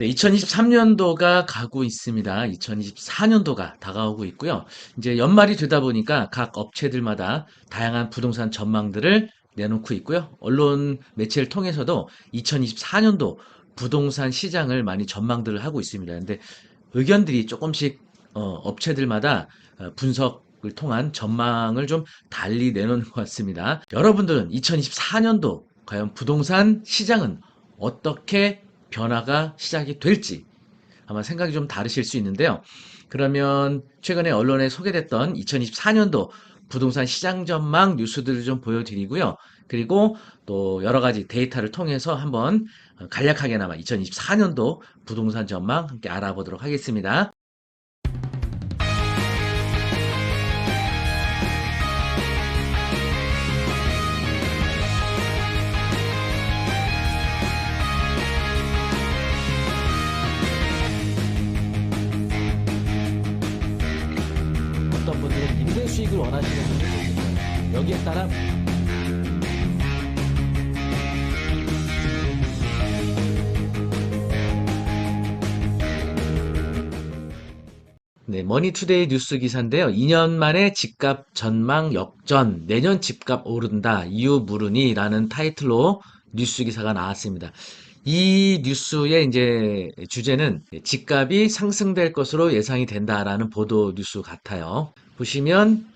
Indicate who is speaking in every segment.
Speaker 1: 네, 2023년도가 가고 있습니다. 2024년도가 다가오고 있고요. 이제 연말이 되다 보니까 각 업체들마다 다양한 부동산 전망들을 내놓고 있고요. 언론 매체를 통해서도 2024년도 부동산 시장을 많이 전망들을 하고 있습니다. 근데 의견들이 조금씩 업체들마다 분석을 통한 전망을 좀 달리 내놓는 것 같습니다. 여러분들은 2024년도 과연 부동산 시장은 어떻게 변화가 시작이 될지 아마 생각이 좀 다르실 수 있는데요. 그러면 최근에 언론에 소개됐던 2024년도 부동산 시장 전망 뉴스들을 좀 보여드리고요. 그리고 또 여러 가지 데이터를 통해서 한번 간략하게나마 2024년도 부동산 전망 함께 알아보도록 하겠습니다. 어떤 분들은 임대 수익을 원하시는 분들도 있을 거예요. 여기에 따라 네, 머니투데이 뉴스 기사인데요. 2년 만에 집값 전망 역전, 내년 집값 오른다, 이유 물으니라는 타이틀로 뉴스 기사가 나왔습니다. 이 뉴스의 이제 주제는 집값이 상승될 것으로 예상이 된다라는 보도 뉴스 같아요. 보시면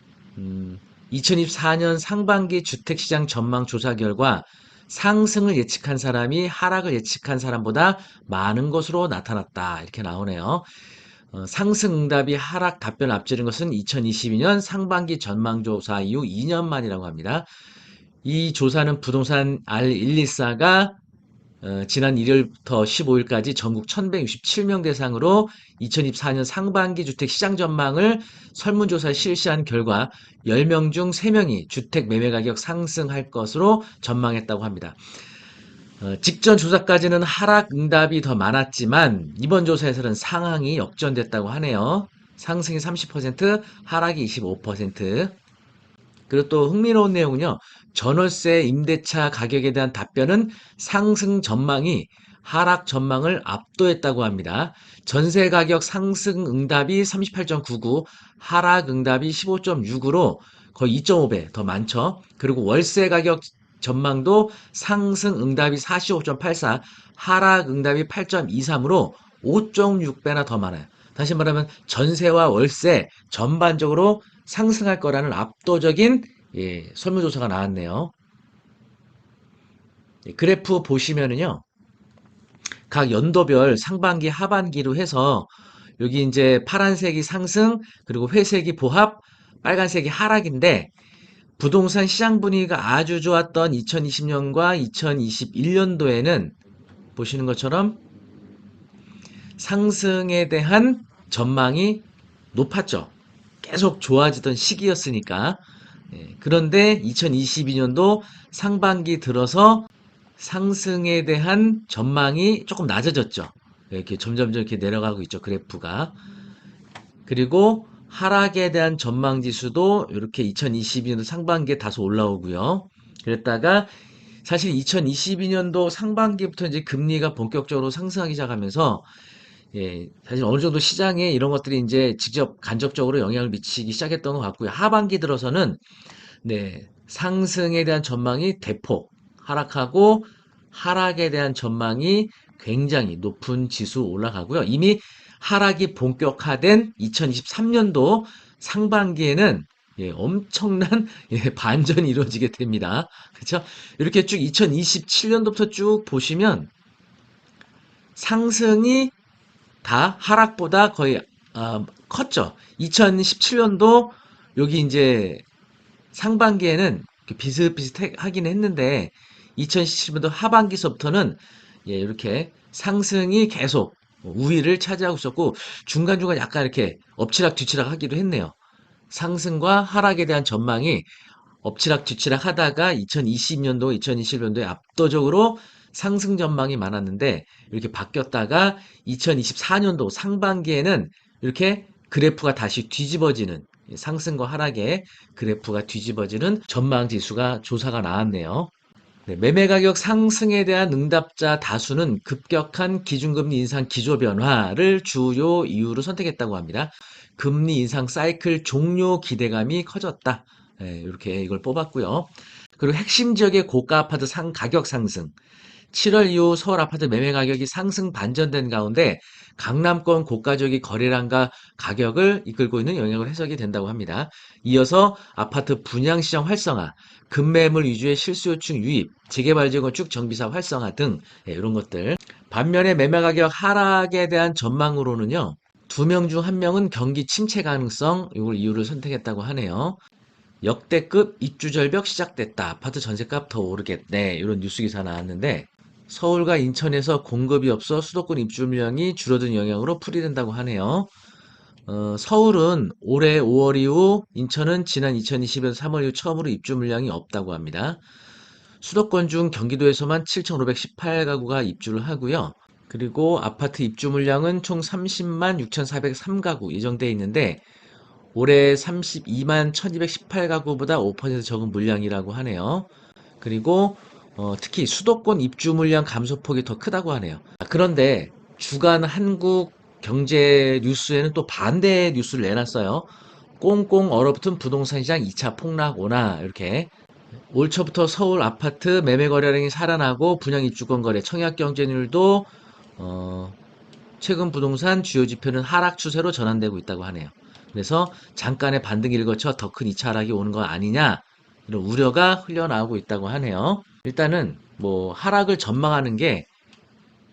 Speaker 1: 2024년 상반기 주택시장 전망 조사 결과 상승을 예측한 사람이 하락을 예측한 사람보다 많은 것으로 나타났다. 이렇게 나오네요. 상승 응답이 하락 답변 앞지른 것은 2022년 상반기 전망조사 이후 2년 만이라고 합니다. 이 조사는 부동산 R124가 지난 1일부터 15일까지 전국 1167명 대상으로 2024년 상반기 주택 시장 전망을 설문조사 실시한 결과 10명 중 3명이 주택 매매 가격 상승할 것으로 전망했다고 합니다. 직전 조사까지는 하락 응답이 더 많았지만 이번 조사에서는 상황이 역전됐다고 하네요. 상승이 30%, 하락이 25%. 그리고 또 흥미로운 내용은요. 전월세 임대차 가격에 대한 답변은 상승 전망이 하락 전망을 압도했다고 합니다. 전세 가격 상승 응답이 38.99, 하락 응답이 15.6으로 거의 2.5배 더 많죠. 그리고 월세 가격 전망도 상승 응답이 45.84, 하락 응답이 8.23으로 5.6배나 더 많아요. 다시 말하면 전세와 월세 전반적으로 상승할 거라는 압도적인 설문조사가 나왔네요. 그래프 보시면은요. 각 연도별 상반기, 하반기로 해서 여기 이제 파란색이 상승, 그리고 회색이 보합, 빨간색이 하락인데 부동산 시장 분위기가 아주 좋았던 2020년과 2021년도에는 보시는 것처럼 상승에 대한 전망이 높았죠. 계속 좋아지던 시기였으니까. 그런데 2022년도 상반기 들어서 상승에 대한 전망이 조금 낮아졌죠. 이렇게 점점점 이렇게 내려가고 있죠. 그래프가. 그리고 하락에 대한 전망 지수도 이렇게 2022년도 상반기에 다소 올라오고요. 그랬다가 사실 2022년도 상반기부터 이제 금리가 본격적으로 상승하기 시작하면서 사실 어느 정도 시장에 이런 것들이 이제 직접 간접적으로 영향을 미치기 시작했던 것 같고요. 하반기 들어서는 상승에 대한 전망이 대폭 하락하고 하락에 대한 전망이 굉장히 높은 지수 올라가고요. 이미 하락이 본격화된 2023년도 상반기에는 엄청난 반전이 이루어지게 됩니다. 그렇죠? 이렇게 쭉 2027년도부터 쭉 보시면 상승이 다 하락보다 거의 컸죠. 2017년도 여기 이제 상반기에는 비슷비슷하긴 했는데 2017년도 하반기서부터는 이렇게 상승이 계속 우위를 차지하고 있었고 중간중간 약간 이렇게 엎치락 뒤치락 하기도 했네요. 상승과 하락에 대한 전망이 엎치락 뒤치락 하다가 2020년도, 2021년도에 압도적으로 상승 전망이 많았는데 이렇게 바뀌었다가 2024년도 상반기에는 이렇게 그래프가 다시 뒤집어지는 상승과 하락의 그래프가 뒤집어지는 전망 지수가 조사가 나왔네요. 네, 매매 가격 상승에 대한 응답자 다수는 급격한 기준금리 인상 기조 변화를 주요 이유로 선택했다고 합니다. 금리 인상 사이클 종료 기대감이 커졌다. 네, 이렇게 이걸 뽑았고요. 그리고 핵심 지역의 고가 아파트 가격 상승. 7월 이후 서울 아파트 매매 가격이 상승 반전된 가운데 강남권 고가 지역의 거래량과 가격을 이끌고 있는 영역으로 해석이 된다고 합니다. 이어서 아파트 분양 시장 활성화, 급매물 위주의 실수요층 유입, 재개발 재건축 정비사 활성화 등 이런 것들. 반면에 매매 가격 하락에 대한 전망으로는요. 2명 중 1명은 경기 침체 가능성, 이걸 이유를 선택했다고 하네요. 역대급 입주 절벽 시작됐다. 아파트 전세값 더 오르겠네. 이런 뉴스 기사 나왔는데 서울과 인천에서 공급이 없어 수도권 입주 물량이 줄어든 영향으로 풀이된다고 하네요. 서울은 올해 5월 이후, 인천은 지난 2020년 3월 이후 처음으로 입주 물량이 없다고 합니다. 수도권 중 경기도에서만 7,518가구가 입주를 하고요. 그리고 아파트 입주 물량은 총 30만 6,403가구 예정돼 있는데 올해 32만 1218가구보다 5% 적은 물량이라고 하네요. 그리고 특히 수도권 입주 물량 감소폭이 더 크다고 하네요. 그런데 주간 한국 경제 뉴스에는 또 반대의 뉴스를 내놨어요. 꽁꽁 얼어붙은 부동산 시장 2차 폭락 오나 이렇게. 올 초부터 서울 아파트 매매 거래량이 살아나고 분양 입주권 거래 청약 경쟁률도 어, 최근 부동산 주요 지표는 하락 추세로 전환되고 있다고 하네요. 그래서 잠깐의 반등기를 거쳐 더 큰 2차 하락이 오는 거 아니냐 이런 우려가 흘러나오고 있다고 하네요. 일단은 뭐 하락을 전망하는 게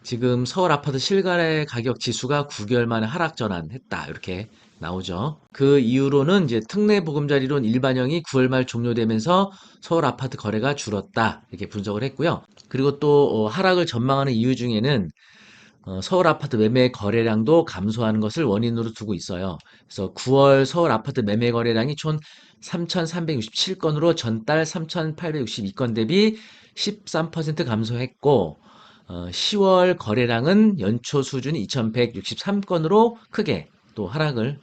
Speaker 1: 지금 서울 아파트 실거래 가격 지수가 9개월 만에 하락 전환했다 이렇게 나오죠. 그 이후로는 이제 특례 보금자리론 일반형이 9월 말 종료되면서 서울 아파트 거래가 줄었다 이렇게 분석을 했고요. 그리고 또 하락을 전망하는 이유 중에는 서울 아파트 매매 거래량도 감소하는 것을 원인으로 두고 있어요. 그래서 9월 서울 아파트 매매 거래량이 총 3,367건으로 전달 3,862건 대비 13% 감소했고 10월 거래량은 연초 수준 2,163건으로 크게 또 하락을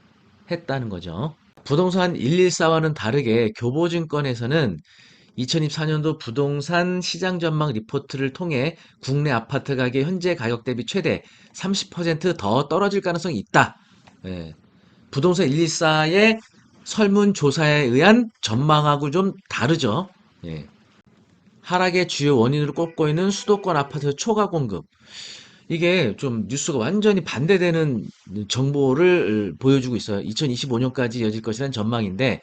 Speaker 1: 했다는 거죠. 부동산 114와는 다르게 교보증권에서는 2024년도 부동산 시장 전망 리포트를 통해 국내 아파트 가격 현재 가격 대비 최대 30%더 떨어질 가능성이 있다. 예, 부동산 114의 설문조사에 의한 전망하고 좀 다르죠. 예, 하락의 주요 원인으로 꼽고 있는 수도권 아파트 초과 공급. 이게 좀 뉴스가 완전히 반대되는 정보를 보여주고 있어요. 2025년까지 이어질 것이라는 전망인데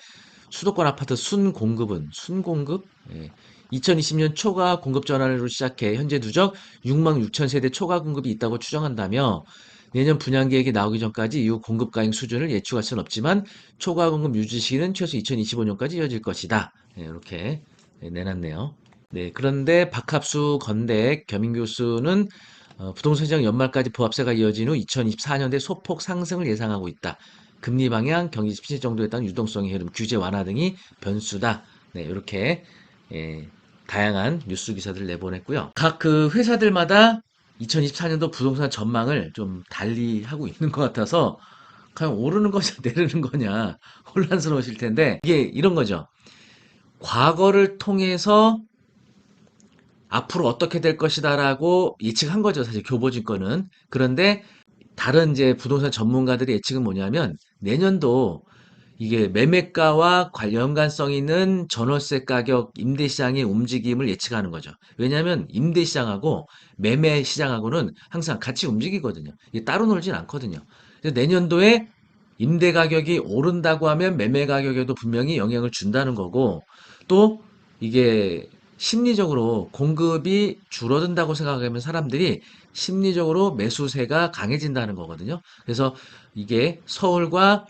Speaker 1: 수도권 아파트 순공급? 예. 2020년 초과 공급 전환으로 시작해 현재 누적 6만 6천 세대 초과 공급이 있다고 추정한다며 내년 분양 계획이 나오기 전까지 이후 공급 가행 수준을 예측할 수는 없지만 초과 공급 유지 시기는 최소 2025년까지 이어질 것이다. 예, 이렇게 내놨네요. 네, 그런데 박합수 건대 겸임 교수는 부동산 시장 연말까지 보합세가 이어진 후 2024년대 소폭 상승을 예상하고 있다. 금리 방향, 경기 침체 정도에 따른 유동성의 흐름, 규제 완화 등이 변수다. 네, 이렇게 예, 다양한 뉴스 기사들을 내보냈고요. 각 그 회사들마다 2024년도 부동산 전망을 좀 달리 하고 있는 것 같아서 과연 오르는 거냐 내리는 거냐 혼란스러우실 텐데 이게 이런 거죠. 과거를 통해서 앞으로 어떻게 될 것이다라고 예측한 거죠. 사실 교보증권은. 그런데 다른 이제 부동산 전문가들의 예측은 뭐냐면 내년도 이게 매매가와 연관성 있는 전월세 가격, 임대 시장의 움직임을 예측하는 거죠. 왜냐하면 임대 시장하고 매매 시장하고는 항상 같이 움직이거든요. 이게 따로 놀진 않거든요. 그래서 내년도에 임대 가격이 오른다고 하면 매매 가격에도 분명히 영향을 준다는 거고 또 이게 심리적으로 공급이 줄어든다고 생각하면 사람들이 심리적으로 매수세가 강해진다는 거거든요. 그래서 이게 서울과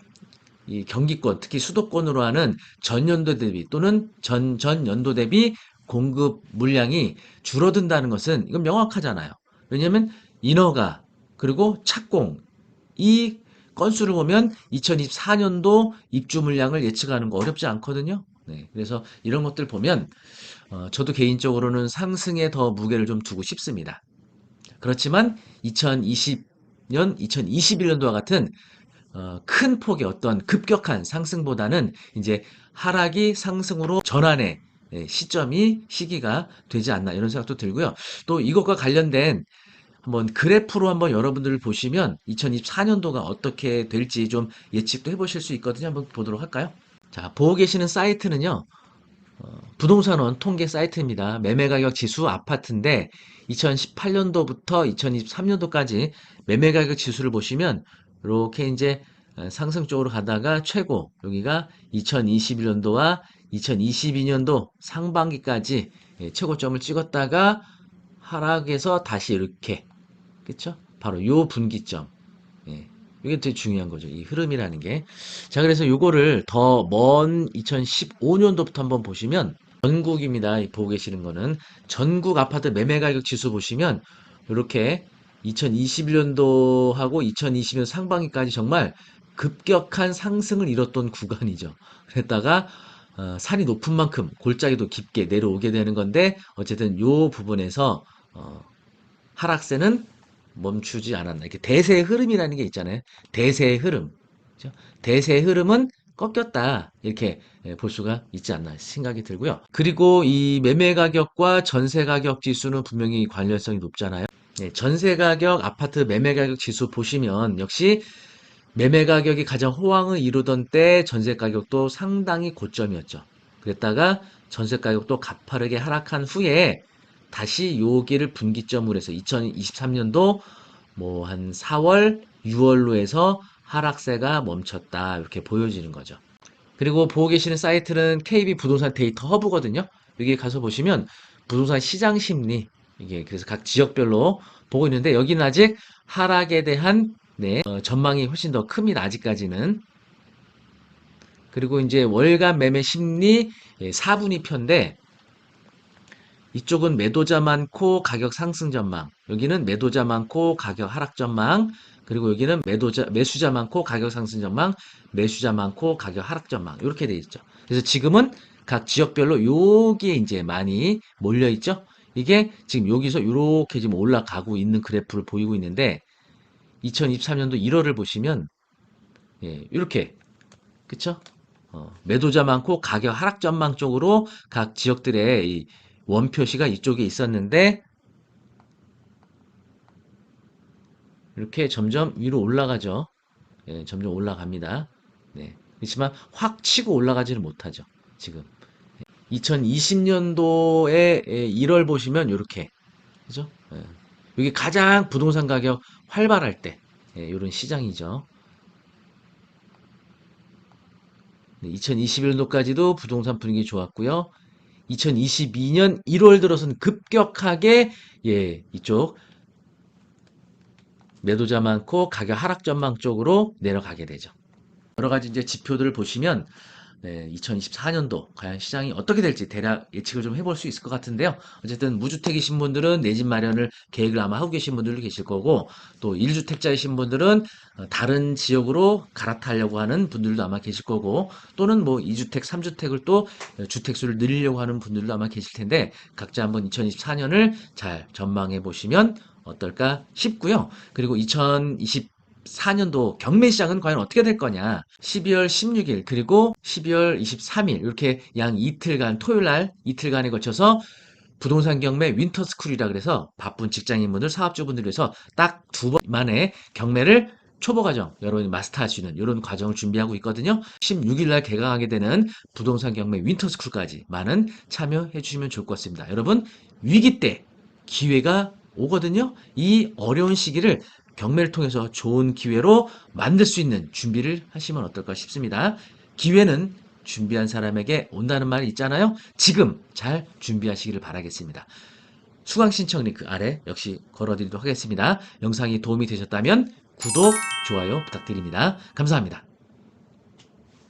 Speaker 1: 이 경기권, 특히 수도권으로 하는 전년도 대비 또는 전전년도 대비 공급 물량이 줄어든다는 것은 이건 명확하잖아요. 왜냐하면 인허가 그리고 착공 이 건수를 보면 2024년도 입주 물량을 예측하는 거 어렵지 않거든요. 네, 그래서 이런 것들 보면 저도 개인적으로는 상승에 더 무게를 좀 두고 싶습니다. 그렇지만 2020년, 2021년도와 같은 큰 폭의 어떤 급격한 상승보다는 이제 하락이 상승으로 전환해 시기가 되지 않나 이런 생각도 들고요. 또 이것과 관련된 한번 그래프로 한번 여러분들 보시면 2024년도가 어떻게 될지 좀 예측도 해보실 수 있거든요. 한번 보도록 할까요? 자, 보고 계시는 사이트는요. 부동산원 통계 사이트입니다. 매매가격 지수 아파트인데 2018년도부터 2023년도까지 매매가격 지수를 보시면 이렇게 이제 상승 쪽으로 가다가 최고 여기가 2021년도와 2022년도 상반기까지 최고점을 찍었다가 하락해서 다시 이렇게 그쵸? 바로 요 분기점. 예. 이게 되게 중요한 거죠. 이 흐름이라는 게. 자, 그래서 요거를 더 먼 2015년도부터 한번 보시면 전국입니다. 이 보고 계시는 거는 전국 아파트 매매 가격 지수 보시면 이렇게 2021년도하고 2020년 상반기까지 정말 급격한 상승을 이뤘던 구간이죠. 그랬다가 산이 높은 만큼 골짜기도 깊게 내려오게 되는 건데 어쨌든 요 부분에서 하락세는 멈추지 않았나. 이렇게 대세의 흐름이라는 게 있잖아요. 대세의 흐름. 그죠? 대세의 흐름은 꺾였다. 이렇게 볼 수가 있지 않나 생각이 들고요. 그리고 이 매매 가격과 전세 가격 지수는 분명히 관련성이 높잖아요. 전세 가격, 아파트 매매 가격 지수 보시면 역시 매매 가격이 가장 호황을 이루던 때 전세 가격도 상당히 고점이었죠. 그랬다가 전세 가격도 가파르게 하락한 후에 다시 여기를 분기점으로 해서 2023년도 뭐 한 4월, 6월로 해서 하락세가 멈췄다. 이렇게 보여지는 거죠. 그리고 보고 계시는 사이트는 KB 부동산 데이터 허브거든요. 여기 가서 보시면 부동산 시장 심리 이게 그래서 각 지역별로 보고 있는데 여기는 아직 하락에 대한 전망이 훨씬 더 큽니다. 아직까지는. 그리고 이제 월간 매매 심리 4분위표인데 이쪽은 매도자 많고 가격 상승 전망. 여기는 매도자 많고 가격 하락 전망. 그리고 여기는 매수자 많고 가격 상승 전망, 매수자 많고 가격 하락 전망. 이렇게 돼 있죠. 그래서 지금은 각 지역별로 여기에 이제 많이 몰려 있죠. 이게 지금 여기서 이렇게 지금 올라가고 있는 그래프를 보이고 있는데 2023년도 1월을 보시면 이렇게 그쵸? 매도자 많고 가격 하락 전망 쪽으로 각 지역들의 이 원표시가 이쪽에 있었는데 이렇게 점점 위로 올라가죠. 점점 올라갑니다. 네. 그렇지만 확 치고 올라가지는 못하죠. 지금 2020년도에 1월 보시면 이렇게 그죠? 여기 가장 부동산 가격 활발할 때 이런 시장이죠. 2021년도까지도 부동산 분위기 좋았고요. 2022년 1월 들어서는 급격하게 이쪽 매도자 많고 가격 하락 전망 쪽으로 내려가게 되죠. 여러 가지 이제 지표들을 보시면 2024년도 과연 시장이 어떻게 될지 대략 예측을 좀 해볼 수 있을 것 같은데요. 어쨌든 무주택이신 분들은 내 집 마련을 계획을 아마 하고 계신 분들도 계실 거고 또 1주택자이신 분들은 다른 지역으로 갈아타려고 하는 분들도 아마 계실 거고 또는 뭐 2주택, 3주택을 또 주택수를 늘리려고 하는 분들도 아마 계실 텐데 각자 한번 2024년을 잘 전망해 보시면 어떨까 싶고요. 그리고 2024년도 경매 시장은 과연 어떻게 될 거냐. 12월 16일 그리고 12월 23일 이렇게 양 이틀간 토요일 날 이틀간에 거쳐서 부동산 경매 윈터스쿨이라 그래서 바쁜 직장인분들 사업주분들 위해서 딱 두 번 만에 경매를 초보 과정 여러분이 마스터할 수 있는 이런 과정을 준비하고 있거든요. 16일 날 개강하게 되는 부동산 경매 윈터스쿨까지 많은 참여해 주시면 좋을 것 같습니다. 여러분 위기 때 기회가 오거든요. 이 어려운 시기를 경매를 통해서 좋은 기회로 만들 수 있는 준비를 하시면 어떨까 싶습니다. 기회는 준비한 사람에게 온다는 말이 있잖아요. 지금 잘 준비하시기를 바라겠습니다. 수강 신청 링크 아래 역시 걸어드리도록 하겠습니다. 영상이 도움이 되셨다면 구독, 좋아요 부탁드립니다. 감사합니다.